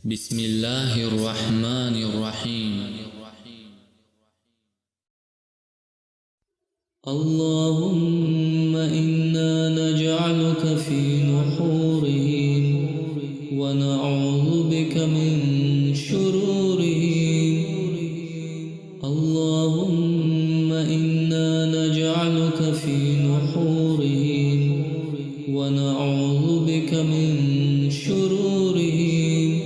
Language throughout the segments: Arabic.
بسم الله الرحمن الرحيم. اللهم إنا نجعلك في نحورهم ونعوذ بك من شرورهم. اللهم إنا نجعلك في نحورهم ونعوذ بك من شرورهم.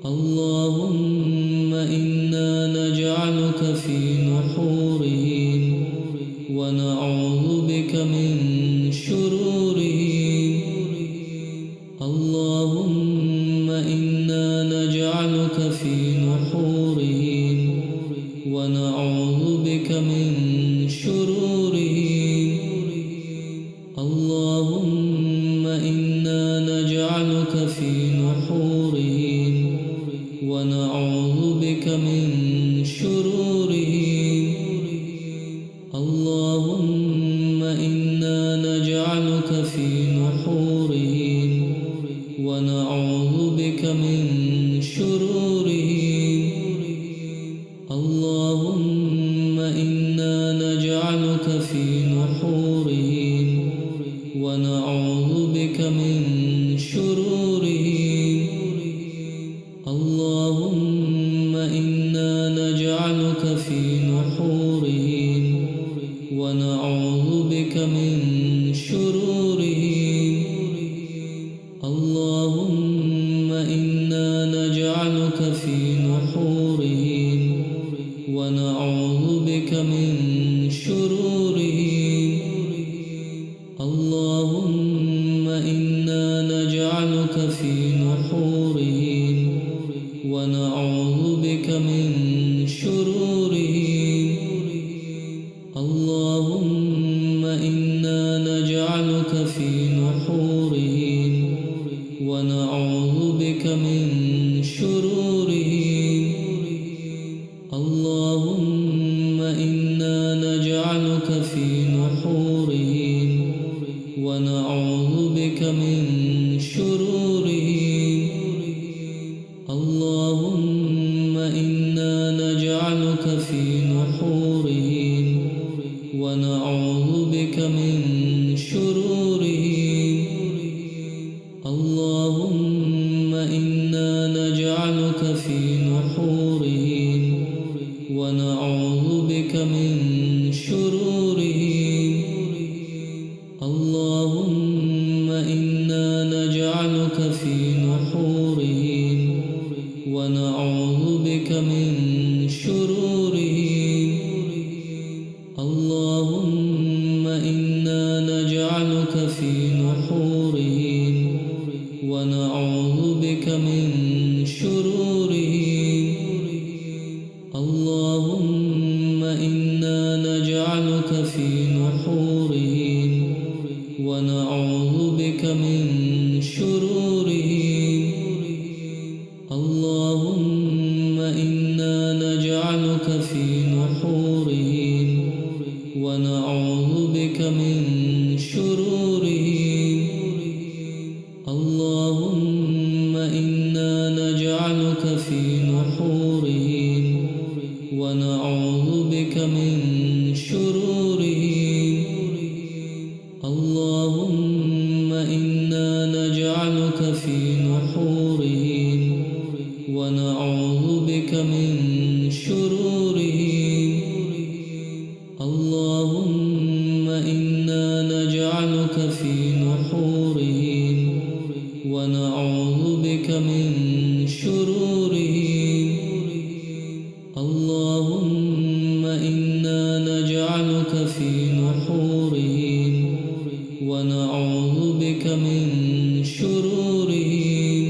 اللهم إنا نجعلك في نحورهم ونعوذ بك من شرورهم. اللهم إنا نجعلك في نحورهم ونعوذ بك من شرورهم. اللهم إنا نجعلك في نحورهم ونعوذ بك من شرورهم. اللهم إنا نجعلك في نحورهم ونعوذ بك من شرورهم. اللهم إنا نجعلك في نحورهم ونعوذ بك من شرورهم. اللهم إنا نجعلك في نحورهم ونعوذ بك من شرورهم. اللهم إنا نجعلك في نحورهم ونعوذ بك من شرورهم. اللهم إنا نجعلك في نحورهم ونعوذ بك من شرورهم. اللهم إنا نجعلك في نحورهم ونعوذ بك من شرورهم. اللهم إنا نجعلك في نحورهم ونعوذ بك من شرورهم. اللهم إنا نجعلك في نحورهم ونعوذ بك من شرورهم. اللهم إنا نجعلك في نحورهم ونعوذ بك من شرورهم. اللهم إنا نجعلك في نحورهم ونعوذ بك من شرورهم. اللهم إنا نجعلك في نحورهم ونعوذ بك من شرورهم. اللهم إنا نجعلك في نحورهم ونعوذ بك من شرورهم. اللهم إنا نجعلك في نحورهم ونعوذ بك من شرورهم. اللهم إنا نجعلك في نحورهم ونعوذ بك من شرورهم. اللهم إنا نجعلك في نحورهم ونعوذ بك من شرورهم. اللهم إنا نجعلك في نحورهم ونعوذ بك من شرورهم. اللهم إنا نجعلك في نحورهم ونعوذ بك من شرورهم.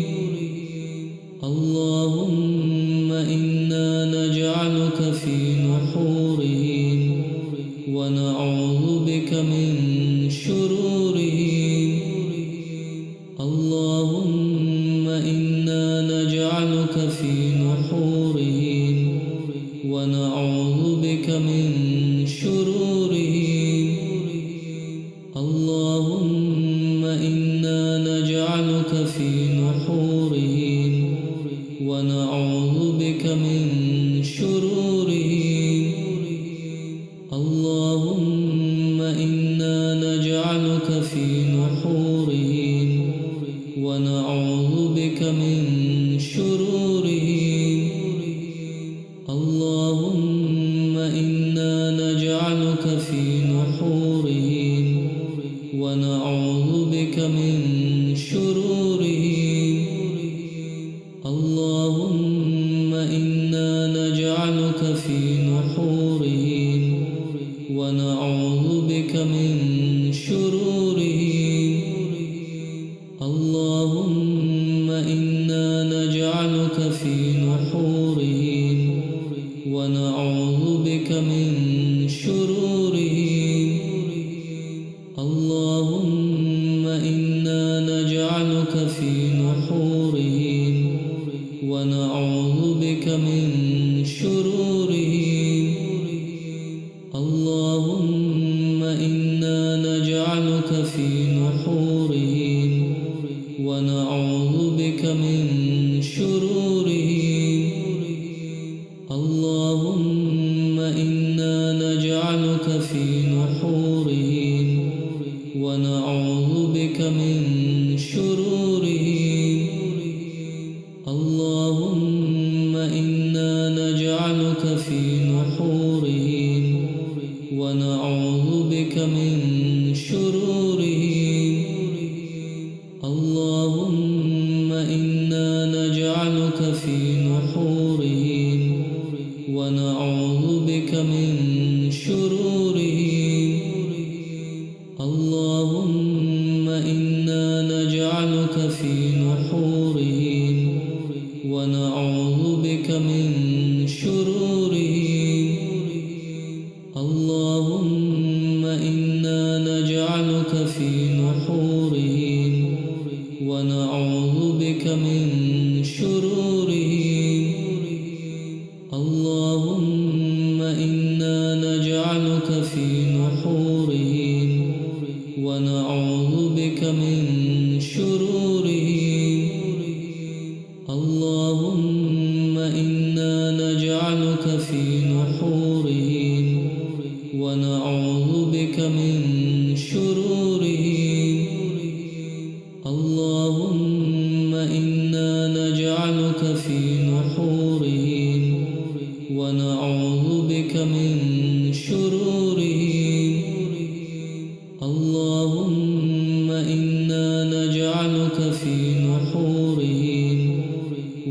اللهم إنا نجعلك في نحورهم ونعوذ بك من شرورهم. اللهم إنا نجعلك بك من شرورهم اللهم إنا نجعلك في نحورهم ونعوذ بك من شرورهم اللهم إنا نجعلك في نحورهم ونعوذ بك من شرورهم اللهم إنا نجعلك في نحورهم ونعوذ بك من شرورهم اللهم إنا نجعلك في نحورهم ونعوذ بك من شرورهم اللهم إنا نجعلك في نحورهم ونعوذ بك من شرورهم اللهم إنا نجعلك في نحورهم ونعوذ بك من شرورهم اللهم إنا نجعلك في نحورهم ونعوذ بك من شرورهم اللهم إنا نجعلك في نحورهم ونعوذ بك من شرورهم اللهم إنا نجعلك في نحورهم ونعوذ بك من شرورهم اللهم إنا نجعلك في نحورهم ونعوذ بك من شرورهم اللهم إنا نجعلك في نحورهم ونعوذ بك من شرورهم اللهم إنا نجعلك في نحورهم ونعوذ بك من شرورهم اللهم إنا نجعلك في نحورهم ونعوذ بك من شرورهم اللهم إنا نجعلك في نحورهم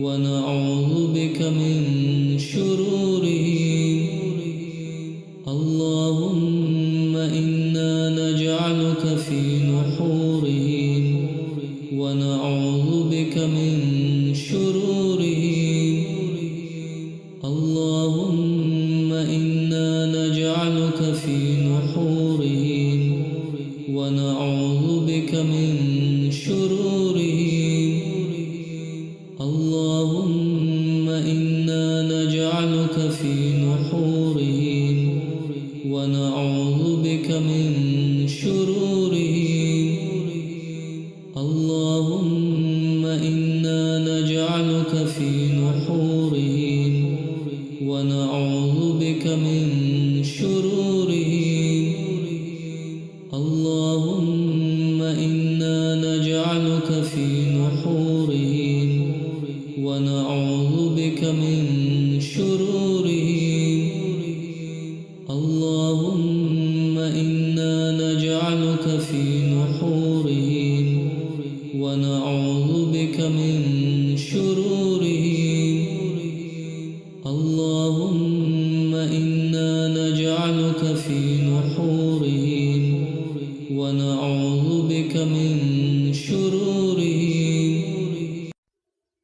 ونعوذ بك من شرورهم اللهم إنا نجعلك في نحورهم ونعوذ بك من شرورهم اللهم إنا نجعلك في نحورهم ونعوذ بك من شرورهم اللهم إنا نجعلك في نحورهم ونعوذ بك من شرورهم اللهم إنا نجعلك في نحورهم ونعوذ بك من شرورهم اللهم إنا نجعلك في نحورهم ونعوذ بك من شرورهم اللهم إنا نجعلك في نحورهم ونعوذ بك من شرورهم اللهم إنا نجعلك في نحورهم ونعوذ بك من شرورهم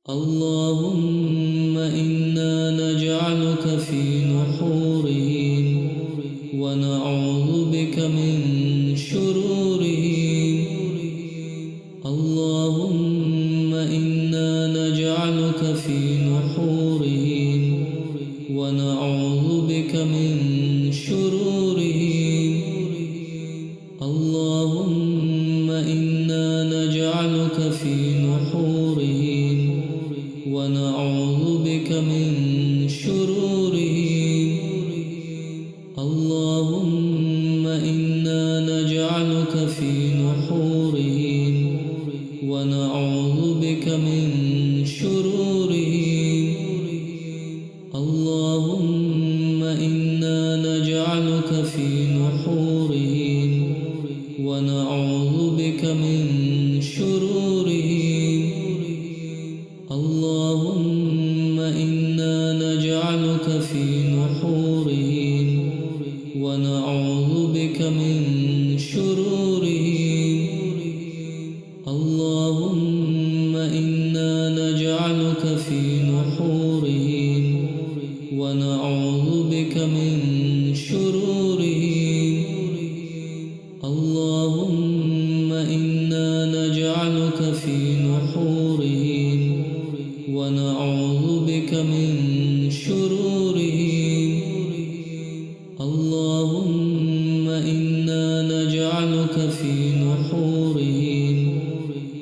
اللهم إنا نجعلك في نحورهم ونعوذ بك من شرورهم اللهم إنا نجعلك في نحورهم ونعوذ بك من شرورهم اللهم إنا نجعلك في نحورهم ونعوذ بك من شرورهم اللهم إنا نجعلك في نحورهم ونعوذ بك من شرورهم اللهم إنا نجعلك في نحورهم ونعوذ بك من شرورهم اللهم إنا نجعلك في نحورهم ونعوذ بك من شرورهم اللهم إنا نجعلك في نحورهم ونعوذ بك من شرورهم اللهم إنا نجعلك في نحورهم ونعوذ بك من شرورهم اللهم إنا نجعلك في نحورهم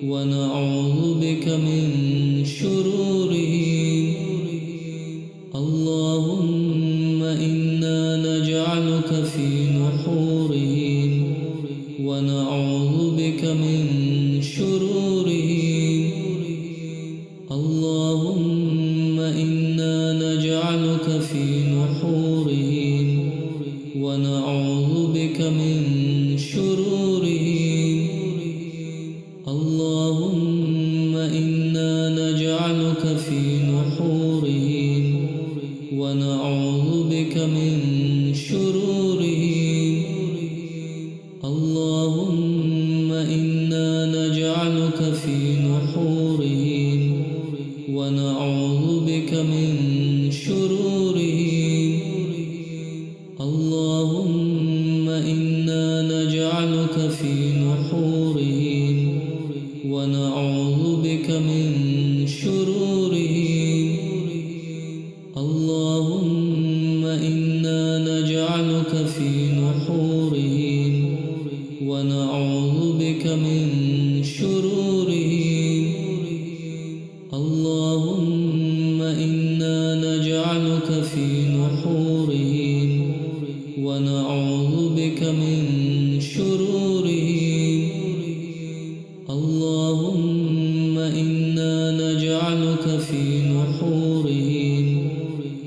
ونعوذ بك من شرورهم اللهم إنا نجعلك في نحورهم ونعوذ بك من شرورهم اللهم إنا نجعلك في نحورهم ونعوذ بك من شرورهم اللهم إنا نجعلك في نحورهم ونعوذ بك من شرورهم اللهم إنا نجعلك في نحورهم ونعوذ بك من شرورهم اللهم إنا نجعلك في نحورهم ونعوذ بك من شرورهم اللهم إنا نجعلك في نحورهم ونعوذ بك من شرورهم اللهم إنا نجعلك في نحورهم ونعوذ بك من شرورهم اللهم إنا نجعلك في نحورهم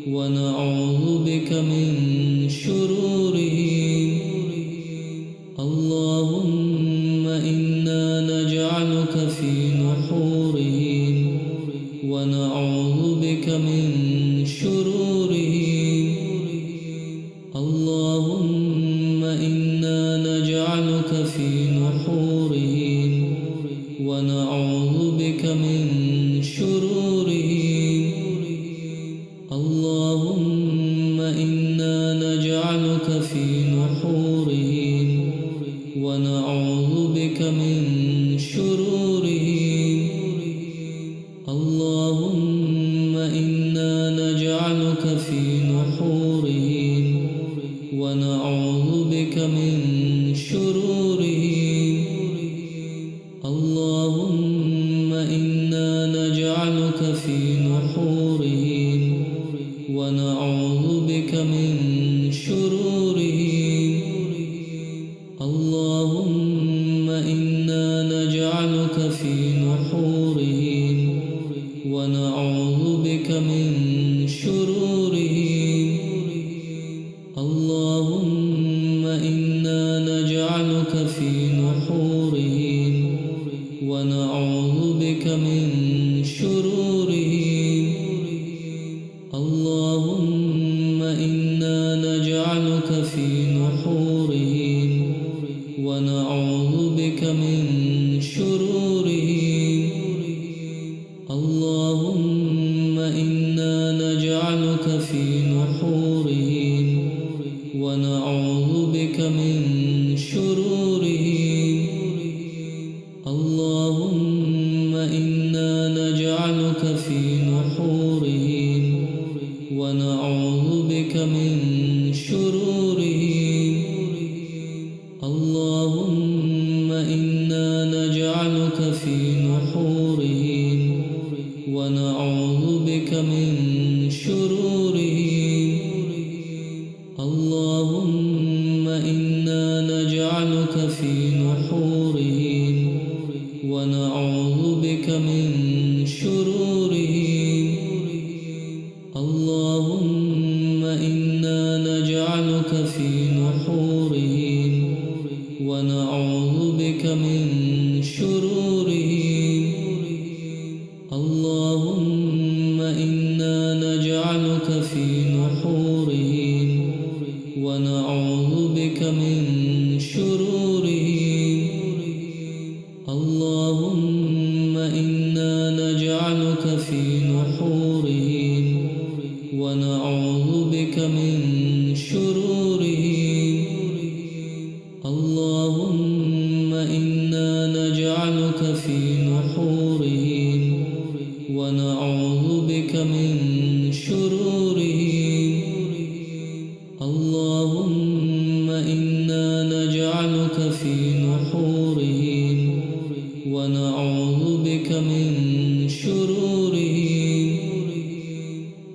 ونعوذ بك من شرورهم اللهم إنا نجعلك في نحورهم ونعوذ بك من شرورهم اللهم إنا نجعلك في نحورهم ونعوذ بك من شرورهم اللهم إنا نجعلك في نحورهم ونعوذ بك من شرورهم اللهم إنا نجعلك في نحورهم ونعوذ بك من شرورهم اللهم إنا نجعلك في نحورهم ونعوذ بك من شرورهم اللهم إنا نجعلك في نحورهم ونعوذ بك من شرورهم اللهم إنا نجعلك في نحورهم ونعوذ بك من شرورهم اللهم إنا نجعلك في نحورهم ونعوذ بك من شرورهم اللهم إنا نجعلك في نحورهم ونعوذ بك من شرورهم اللهم إنا نجعلك في نحورهم ونعوذ بك من شرورهم اللهم إنا نجعلك في نحورهم ونعوذ بك من شرورهم اللهم إنا نجعلك في نحورهم ونعوذ بك من شرورهم اللهم إنا نجعلك في نحورهم ونعوذ بك من شرورهم. اللهم إنا نجعلك في نحورهم ونعوذ بك من شرورهم. اللهم إنا نجعلك في نحورهم ونعوذ بك من شرورهم. اللهم إنا نجعلك في نحورهم ونعوذ بك من شرورهم.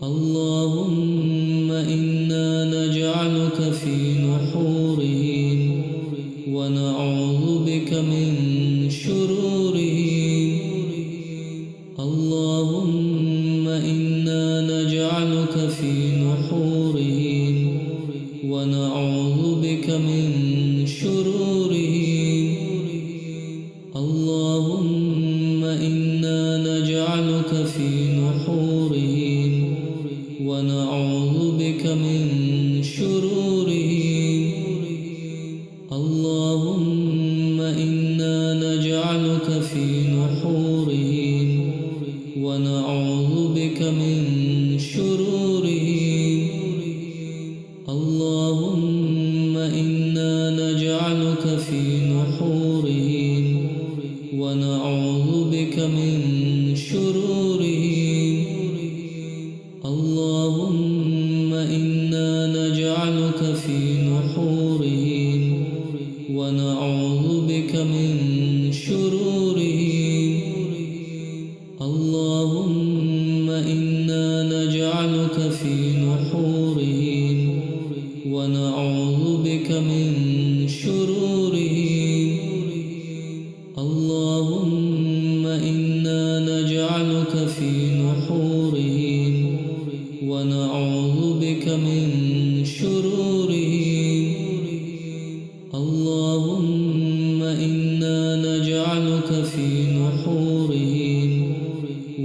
اللهم إنا نجعلك في نحورهم ونعوذ بك من شرورهم. اللهم إنا نجعلك في نحورهم ونعوذ بك من شرورهم. اللهم إنا نجعلك في نحورهم ونعوذ بك من شرورهم. اللهم إنا نجعلك في نحورهم ونعوذ بك من شرورهم. اللهم إنا نجعلك في نحورهم ونعوذ بك من شرورهم. اللهم إنا نجعلك في نحورهم ونعوذ بك من شرورهم. اللهم إنا نجعلك في نحورهم ونعوذ بك من شرورهم. اللهم إنا نجعلك في نحورهم ونعوذ بك من شرورهم. اللهم إنا نجعلك في نحورهم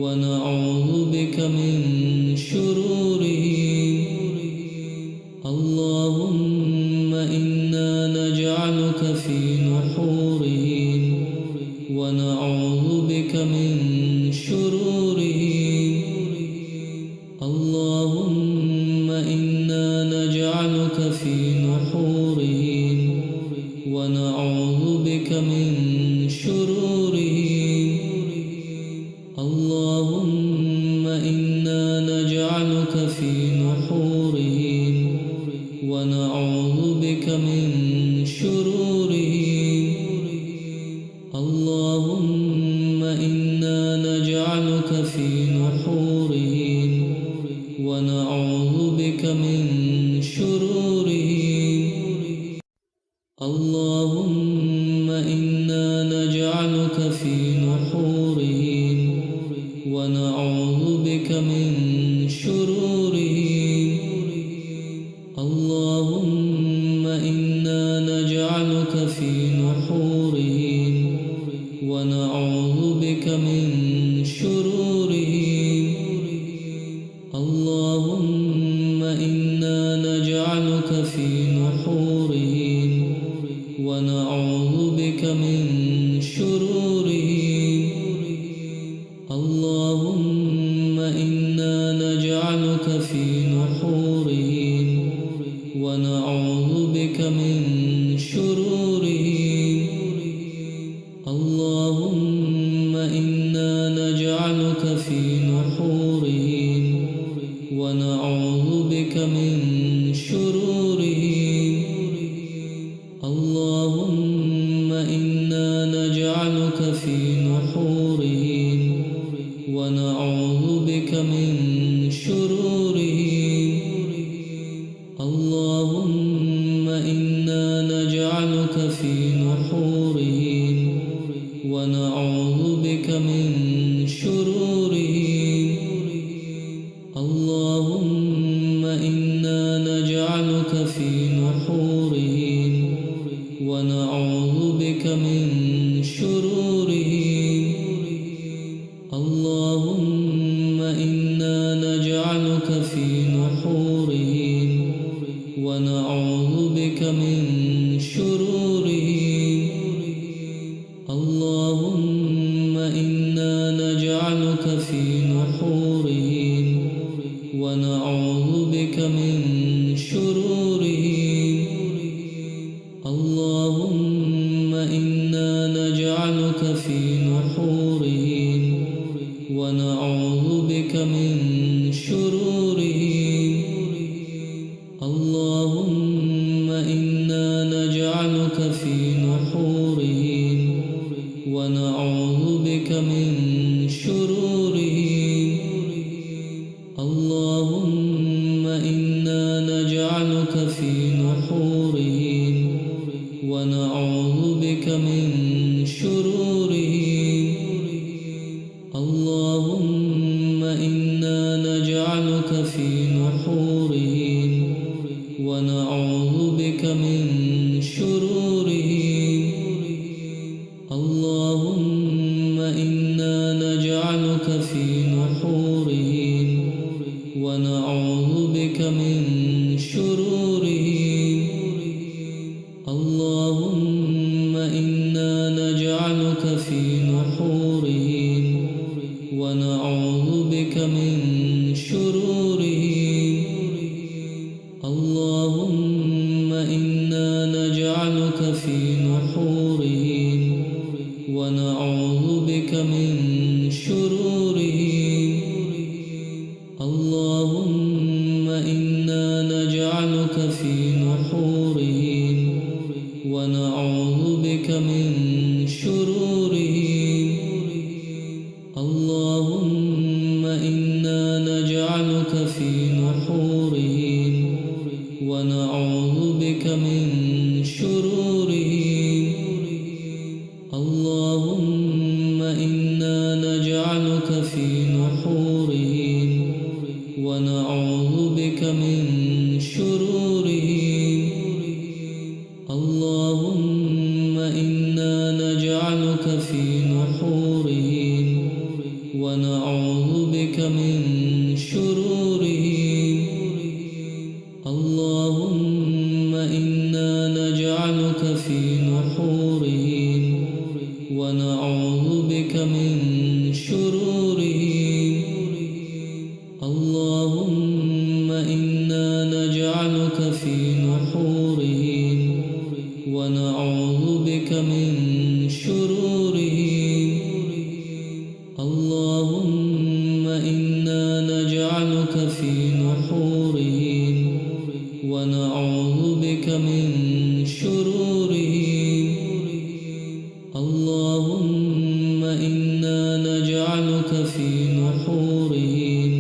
ونعوذ بك من شرورهم. اللهم إنا نجعلك في نحورهم ونعوذ بك من شرورهم. اللهم إنا نجعلك في نحورهم ونعوذ بك من شرورهم. اللهم إنا نجعلك في نحورهم ونعوذ بك من شرورهم. اللهم إنا نجعلك في نحورهم ونعوذ بك من شرورهم. اللهم إنا نجعلك في نحورهم ونعوذ بك من شرورهم. اللهم إنا نجعلك في نحورهم ونعوذ بك من شرورهم. اللهم إنا نجعلك في نحورهم ونعوذ بك من شرورهم. اللهم إنا نجعلك في نحورهم ونعوذ بك من شرورهم. اللهم إنا نجعلك في نحورهم ونعوذ بك من شرورهم. اللهم إنا نجعلك في نحورهم ونعوذ بك من شرورهم. اللهم إنا نجعلك في نحورهم ونعوذ بك من شرورهم. اللهم إنا نجعلك في نحورهم ونعوذ بك من شرورهم. اللهم من شرورهم اللهم إنا نجعلك في نحورهم ونعوذ بك من شرورهم اللهم إنا نجعلك في نحورهم ونعوذ بك من شرورهم اللهم إنا نجعلك في نحورهم ونعوذ بك من شرورهم اللهم إنا نجعلك في نحورهم ونعوذ بك من شرورهم اللهم إنا نجعلك في نحورهم ونعوذ بك من شرورهم اللهم إنا نجعلك في نحورهم ونعوذ بك من شرورهم اللهم إنا نجعلك في نحورهم ونعوذ بك من شرورهم اللهم إنا نجعلك في نحورهم ونعوذ بك من شرورهم اللهم إنا نجعلك في نحورهم ونعوذ بك من شرورهم اللهم إنا نجعلك في نحورهم ونعوذ بك من شرورهم اللهم إنا نجعلك في نحورهم ونعوذ بك من شرورهم اللهم إنا نجعلك في نحورهم ونعوذ بك من شرورهم اللهم إنا نجعلك في نحورهم ونعوذ بك من شرورهم اللهم إنا نجعلك في نحورهم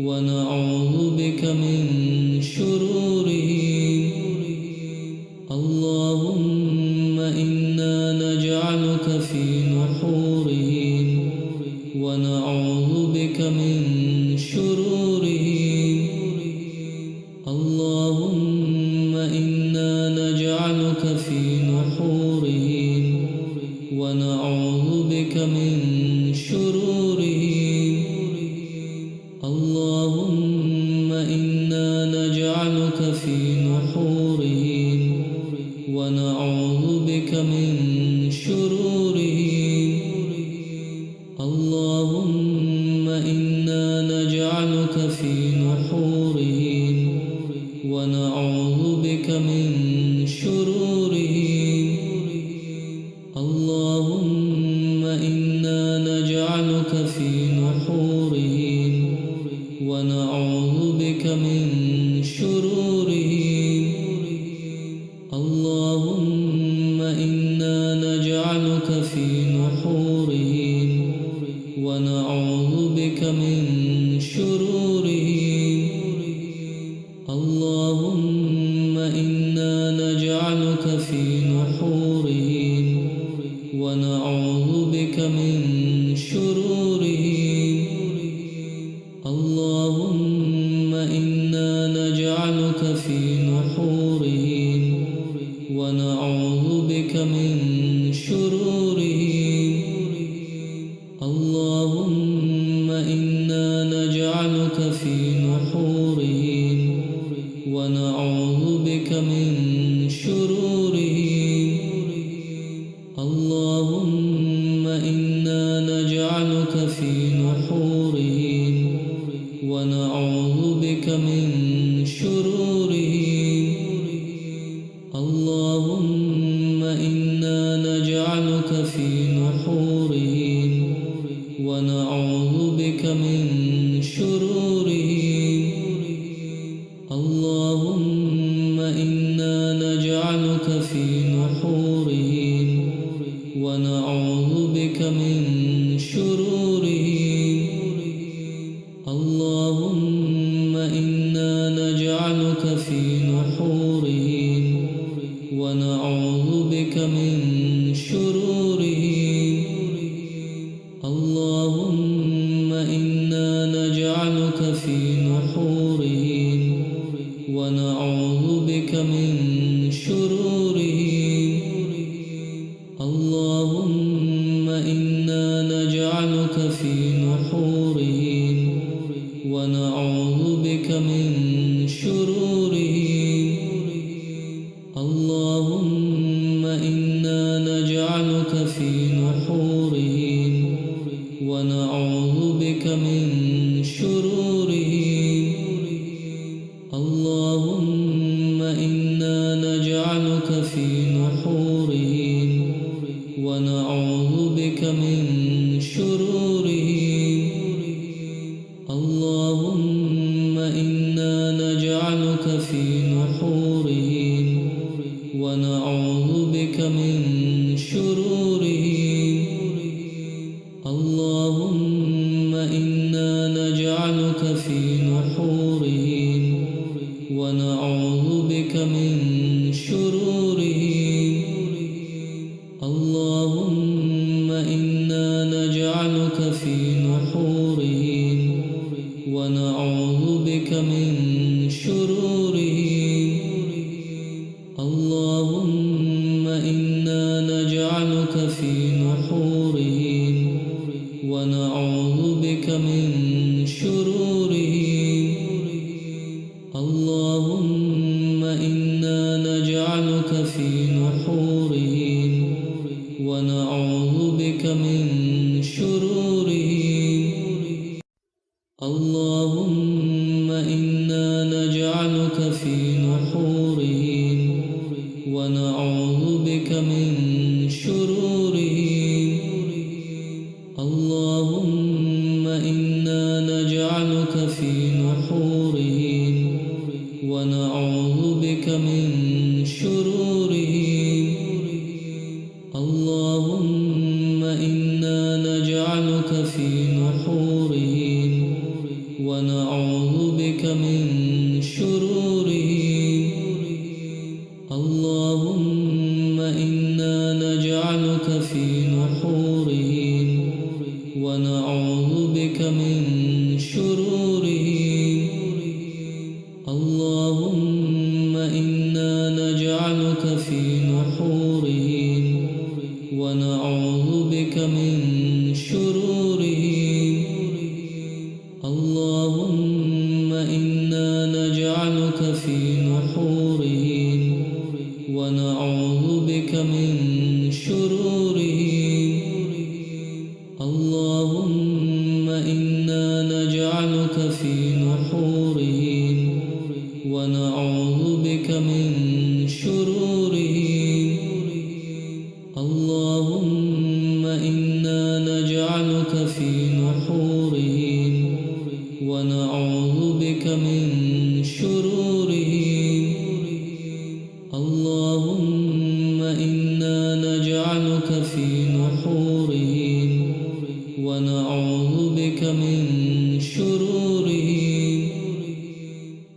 ونعوذ بك من شرورهم اللهم إنا نجعلك في نحورهم ونعوذ بك من شرورهم اللهم إنا نجعلك في نحورهم ونعوذ بك من شرورهم اللهم إنا نجعلك في نحورهم ونعوذ بك من شرورهم اللهم إنا نجعلك في نحورهم ونعوذ بك من شرورهم اللهم إنا نجعلك في نحورهم ونعوذ بك من شرورهم اللهم إنا نجعلك في نحورهم ونعوذ بك من شرورهم اللهم إنا نجعلك في نحورهم ونعوذ بك من شرورهم اللهم إنا نجعلك في نحورهم ونعوذ بك من شرورهم اللهم إنا نجعلك في نحورهم ونعوذ بك من شرورهم اللهم إنا نجعلك في نحورهم ونعوذ بك من شرورهم اللهم إنا نجعلك في نحورهم ونعوذ بك من شرورهم نجعلك في نحورهم ونعوذ بك من شرورهم اللهم إنا نجعلك في نحورهم ونعوذ بك من شرورهم اللهم إنا نجعلك في نحورهم ونعوذ بك من شرورهم اللهم إنا نجعلك في نحورهم ونعوذ بك من شرورهم اللهم إنا نجعلك في نحورهم ونعوذ بك من شرورهم اللهم إنا نجعلك في نحورهم ونعوذ بك من شرورهم اللهم إنا نجعلك في نحورهم ونعوذ بك من شرورهم اللهم إنا نجعلك في نحورهم ونعوذ بك من شرورهم اللهم إنا نجعلك في نحورهم ونعوذ بك من شرورهم اللهم إنا نجعلك في نحورهم ونعوذ بك من شرورهم اللهم إنا نجعلك في نحورهم ونعوذ بك من شرورهم اللهم إنا نجعلك في نحورهم ونعوذ بك من شرورهم اللهم إنا نجعلك في نحورهم ونعوذ بك من شرورهم اللهم إنا نجعلك في نحورهم ونعوذ بك من شرورهم اللهم إنا نجعلك في نحورهم ونعوذ بك من شرورهم اللهم إنا نجعلك في نحورهم ونعوذ بك من شرورهم اللهم إنا نجعلك في نحورهم ونعوذ بك من